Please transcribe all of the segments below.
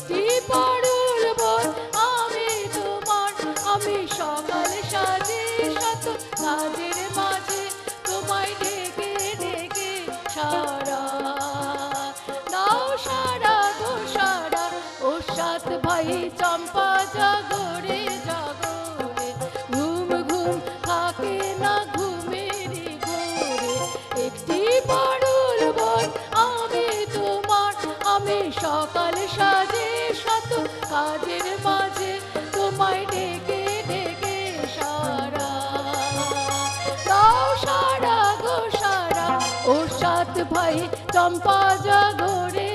একটি পারুল বন আমি তোমার, আমি সকাল সাজে শত কাজের মাঝে তোমায় ডেকে ডেকে সারা দাও, সারা গো সারা। ও সাত ভাই চম্পা জাগরে জাগরে, ঘুম ঘুম থাকে না ঘুমের ঘোরে। একটি পারুল বন আমি তোমার, আমি সকাল সাজে শত কাজের মাঝে তোমায় ডেকে ডেকে সারা দাও, সারা গো সারা। ও সাত ভাই চম্পা জাগরে।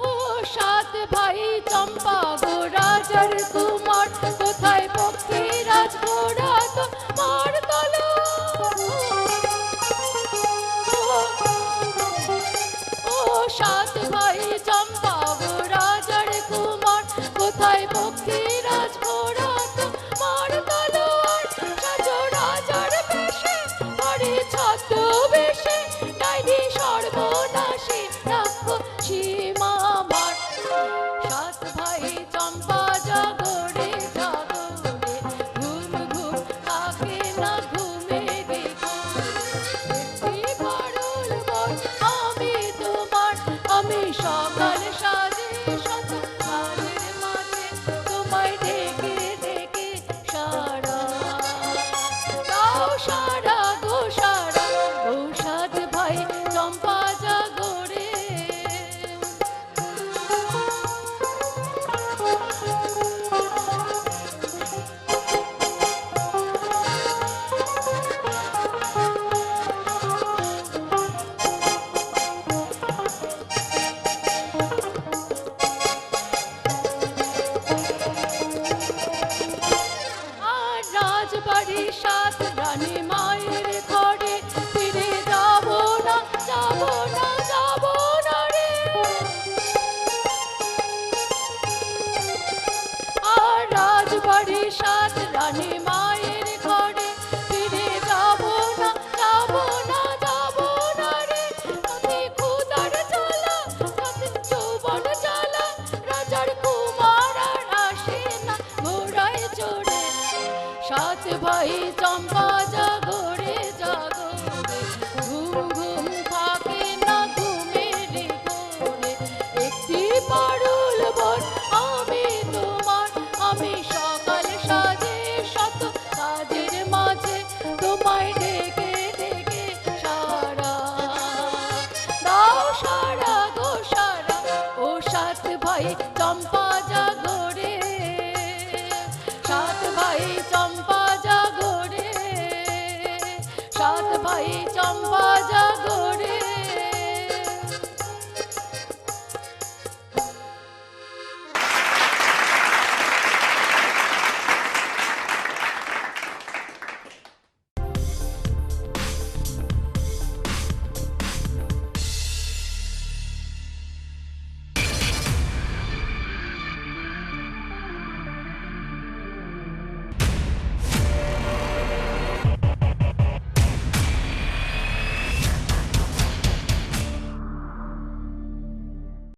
ও সাত ভাই চম্পা গো রাজার কুমার, কোথায় পক্ষীরাজ ঘোড়া তোমার তলোয়ার। ও সাত ভাই চম্পা গো রাজার কুমার, কোথায় পক্ষীরাজ ঘোড়া তোমার তলোয়ার। সাজো রাজার বেশে হরে ছদ্মবেশে, ডাইনি সর্বনাশী রাক্ষসী মামার। সাত ভাই চম্পা জাগরে জাগরে, ঘুম ঘুম থাকে না ঘুমের ঘোরে। একটি পারুল বন আমি তোমার, আমি সকাল সাজে শত কাজের মাঝে তোমায় ডেকে ডেকে সারা দাও, সারা গো সারা। ও সাত ভাই চম্পা জাগরে। আর রাজবাড়ি সাত রানী মায়ের ঘরে, ফিরে যাব না যাব না যাব না রে। আর রাজবাড়ি সাত রানী মায়ের ঘরে, ফিরে যাব না যাব না যাব না রে। তাতে ক্ষুধার জ্বালা, তাতে যৌবন জ্বালা, রাজার কুমার আর আসে না ঘোড়ায় চড়ে। সাত ভাই চম্পা